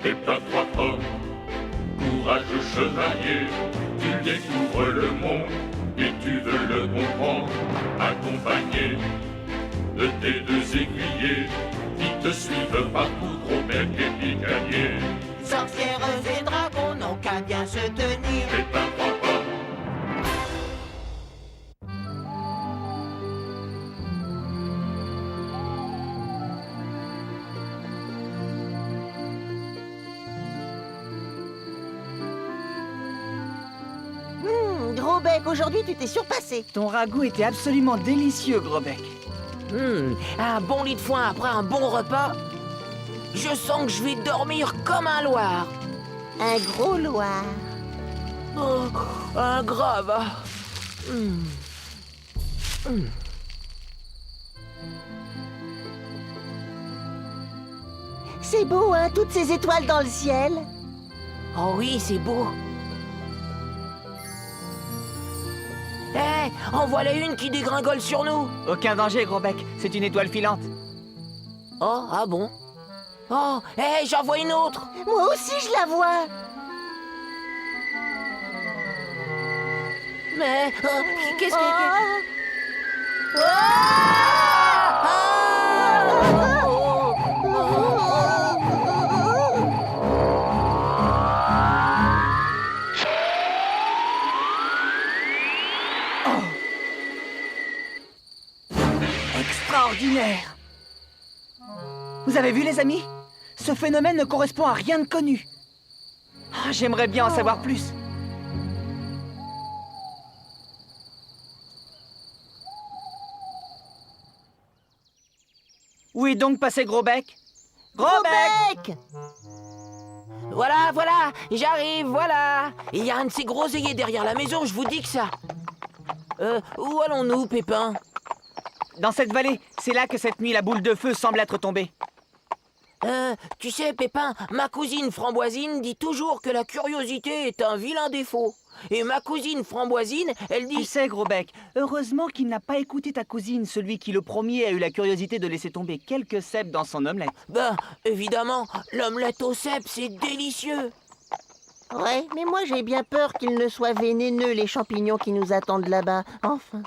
Pépin trois pommes, courageux chevalier, tu découvres le monde et tu veux le comprendre, accompagné de tes deux aiguillés qui te suivent partout, Gros-Bec et Picanier. Sorcières et dragons n'ont qu'à bien se tenir. Pépin trois pommes. Gros-Bec, aujourd'hui tu t'es surpassé. Ton ragoût était absolument délicieux, Gros-Bec. Un bon lit de foin après un bon repas. Je sens que je vais dormir comme un loir. Un gros loir. Oh, un grave. C'est beau, hein, toutes ces étoiles dans le ciel. Oh oui, c'est beau. Hé, en voilà une qui dégringole sur nous. Aucun danger, Gros-Bec, c'est une étoile filante. Oh, ah bon? Oh, hé, j'en vois une autre. Moi aussi je la vois. Mais, qu'est-ce que... Extraordinaire! Vous avez vu, les amis? Ce phénomène ne correspond à rien de connu. Ah, j'aimerais bien en savoir plus. Où est donc passé Gros-Bec? Gros-Bec! Voilà, voilà, j'arrive, voilà. Il y a un de ces gros œillets derrière la maison, je vous dis que ça. Où allons-nous, Pépin? Dans cette vallée, c'est là que cette nuit la boule de feu semble être tombée. Tu sais, Pépin, ma cousine Framboisine dit toujours que la curiosité est un vilain défaut. Et ma cousine Framboisine, elle Tu dit... sais, Gros-Bec, heureusement qu'il n'a pas écouté ta cousine, celui qui le premier a eu la curiosité de laisser tomber quelques cèpes dans son omelette. Ben, évidemment, l'omelette au cèpe, c'est délicieux. Ouais, mais moi j'ai bien peur qu'ils ne soient vénéneux, les champignons qui nous attendent là-bas. Enfin.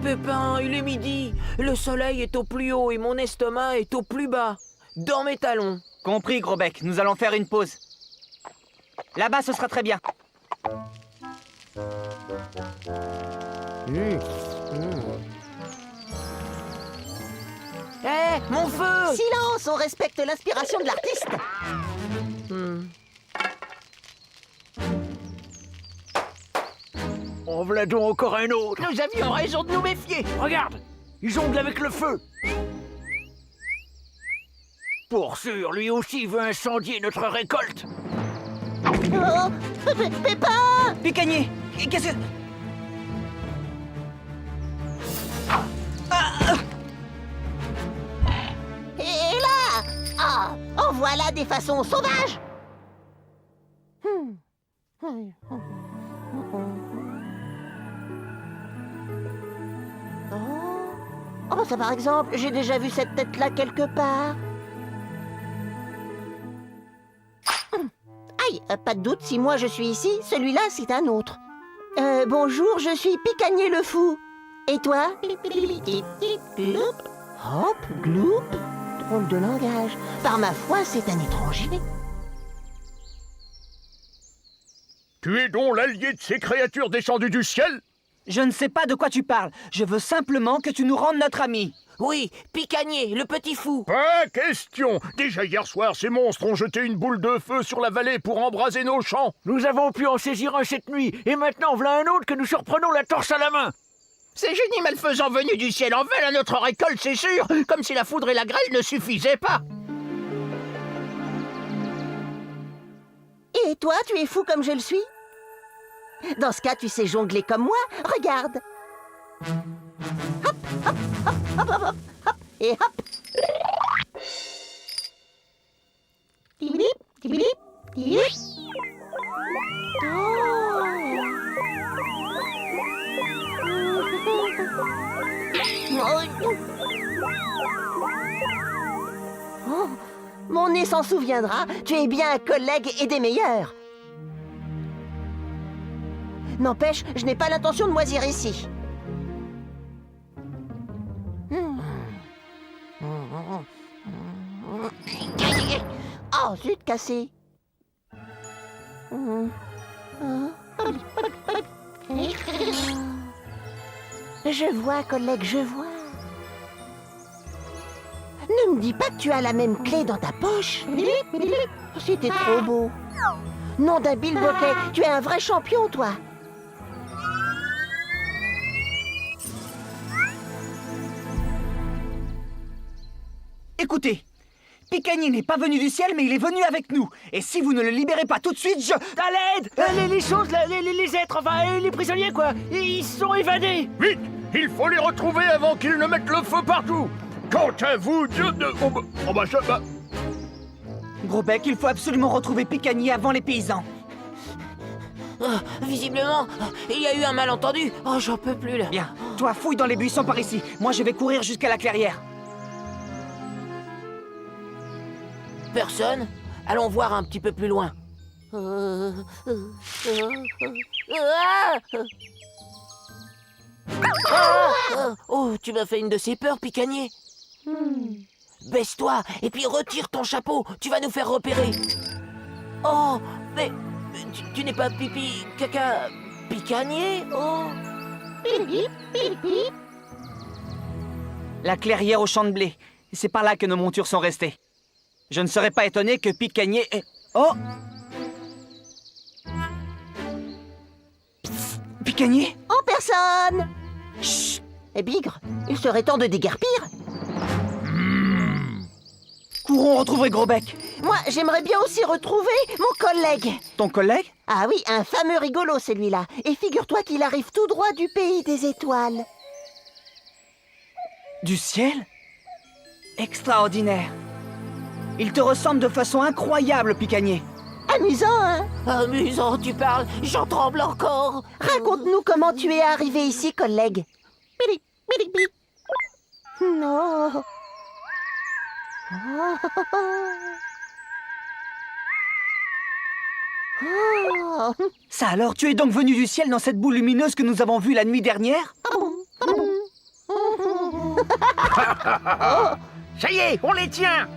Pépin, il est midi. Le soleil est au plus haut et mon estomac est au plus bas. Dans mes talons. Compris, Gros-Bec, nous allons faire une pause. Là-bas, ce sera très bien. Hé, mon feu! Silence, on respecte l'inspiration de l'artiste. En voilà donc encore un autre. Nous avions raison de nous méfier. Regarde, ils jonglent avec le feu. Pour sûr, lui aussi veut incendier notre récolte. Oh, Pépin! Picanier, qu'est-ce que... Et là! Ah, en voilà des façons sauvages! Oh, bah ça par exemple, j'ai déjà vu cette tête-là quelque part. Aïe, pas de doute, si moi je suis ici, celui-là c'est un autre. Bonjour, je suis Picanier le fou. Et toi? Hop, gloup. Drôle de langage. Par ma foi, c'est un étranger. Tu es donc l'allié de ces créatures descendues du ciel? Je ne sais pas de quoi tu parles. Je veux simplement que tu nous rendes notre ami. Oui, Picanier, le petit fou. Pas question. Déjà hier soir, ces monstres ont jeté une boule de feu sur la vallée pour embraser nos champs. Nous avons pu en saisir un cette nuit, et maintenant voilà un autre que nous surprenons la torche à la main. Ces génies malfaisants venus du ciel en veulent à notre récolte, c'est sûr. Comme si la foudre et la grêle ne suffisaient pas. Et toi, tu es fou comme je le suis? Dans ce cas, tu sais jongler comme moi. Regarde. Et hop. Tibidip, tibidip, tibidip. Oh, mon nez s'en souviendra, tu es bien un collègue et des meilleurs. N'empêche, je n'ai pas l'intention de moisir ici. Oh, zut, cassé. Je vois, collègue, je vois. Ne me dis pas que tu as la même clé dans ta poche. C'était trop beau. Nom d'un bilboquet, tu es un vrai champion, toi. Écoutez, Picagné n'est pas venu du ciel, mais il est venu avec nous. Et si vous ne le libérez pas tout de suite, je... À l'aide les choses, les êtres, enfin, les prisonniers, quoi. Ils se sont évadés. Vite! Il faut les retrouver avant qu'ils ne mettent le feu partout! Quant à vous, Gros bec, il faut absolument retrouver Picagné avant les paysans. Visiblement, il y a eu un malentendu. Oh, j'en peux plus, là. Bien, toi fouille dans les buissons par ici. Moi, je vais courir jusqu'à la clairière. Personne? Allons voir un petit peu plus loin. Oh, tu m'as fait une de ces peurs, Picagné. Baisse-toi et puis retire ton chapeau. Tu vas nous faire repérer. Oh, mais tu n'es pas pipi, caca, Picagné? Oh. La clairière au champ de blé. C'est par là que nos montures sont restées. Je ne serais pas étonné que Picagné ait... Oh! Psst, Picagné? En personne. Chut! Eh bigre, il serait temps de déguerpir. Courons retrouver Gros bec. Moi, j'aimerais bien aussi retrouver mon collègue. Ton collègue? Ah oui, un fameux rigolo, celui-là. Et figure-toi qu'il arrive tout droit du pays des étoiles. Du ciel? Extraordinaire. Il te ressemble de façon incroyable, Picagné. Amusant, hein? Amusant, tu parles. J'en tremble encore. Raconte-nous comment tu es arrivé ici, collègue. Bili, bili, bili. Non. Oh. Ça alors, tu es donc venu du ciel dans cette boule lumineuse que nous avons vue la nuit dernière? Ça y est, on les tient.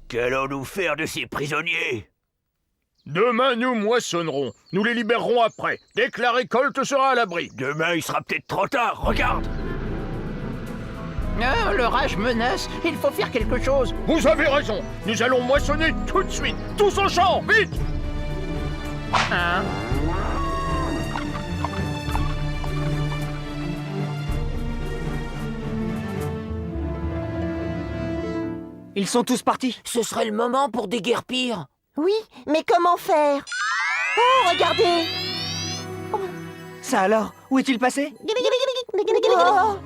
Qu'allons-nous faire de ces prisonniers? Demain, nous moissonnerons. Nous les libérerons après, dès que la récolte sera à l'abri. Demain, il sera peut-être trop tard, regarde! L'orage menace, il faut faire quelque chose. Vous avez raison, nous allons moissonner tout de suite. Tous au champ, vite! Hein? Ils sont tous partis. Ce serait le moment pour déguerpir. Oui, mais comment faire? Oh, regardez! Ça alors, où est-il passé? Oh.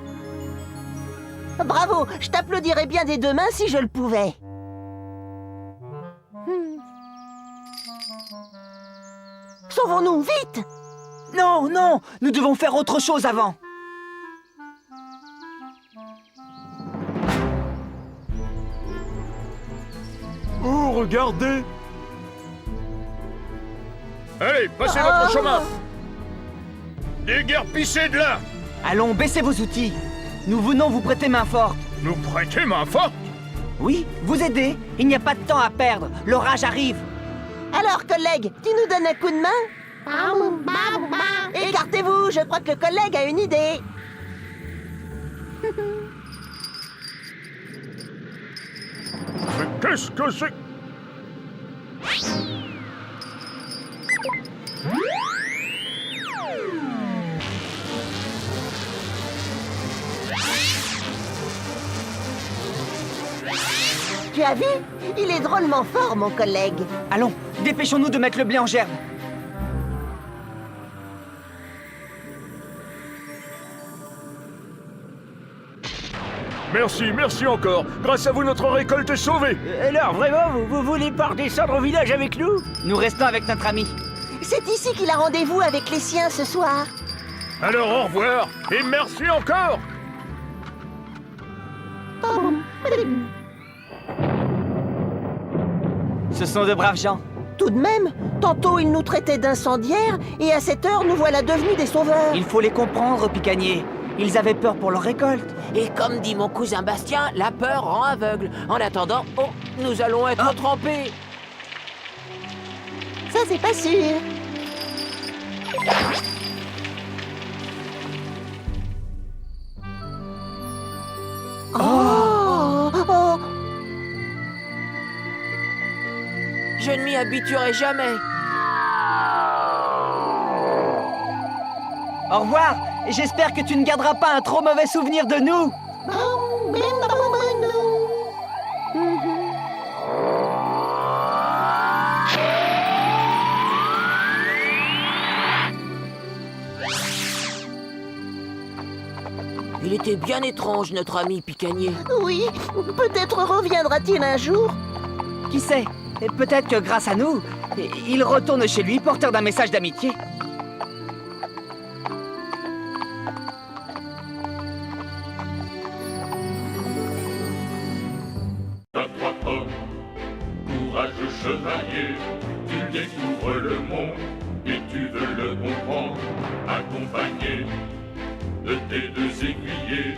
Bravo, je t'applaudirais bien des deux mains si je le pouvais. Sauvons-nous, vite! Non, non, nous devons faire autre chose avant. Oh, regardez! Allez, passez votre chemin! Déguerpissez de là! Allons, baissez vos outils. Nous venons vous prêter main forte. Nous prêtez main forte? Oui, vous aider. Il n'y a pas de temps à perdre. L'orage arrive. Alors, collègue, tu nous donnes un coup de main? Écartez-vous, je crois que le collègue a une idée. Mais qu'est-ce que c'est? Tu as vu? Il est drôlement fort, mon collègue. Allons, dépêchons-nous de mettre le blé en gerbe. Merci encore. Grâce à vous, notre récolte est sauvée. Alors, vraiment, vous voulez pas redescendre au village avec nous? Nous restons avec notre ami. C'est ici qu'il a rendez-vous avec les siens ce soir. Alors au revoir et merci encore. Ce sont de braves gens. Tout de même, tantôt ils nous traitaient d'incendiaires et à cette heure nous voilà devenus des sauveurs. Il faut les comprendre, Picanier. Ils avaient peur pour leur récolte. Et comme dit mon cousin Bastien, la peur rend aveugle. En attendant, nous allons être trempés. Ça c'est pas sûr. Oh. Je ne m'y habituerai jamais. Au revoir. Et j'espère que tu ne garderas pas un trop mauvais souvenir de nous. Il était bien étrange, notre ami Picanier. Oui, peut-être reviendra-t-il un jour. Qui sait? Et peut-être que grâce à nous, il retourne chez lui porteur d'un message d'amitié. T'as 3 pommes, courageux chevalier, tu découvres le monde et tu veux le comprendre, accompagné de tes 2 aiguillés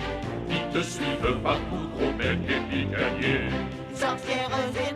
qui te suivent partout, Robert et Picanier. Sorcières et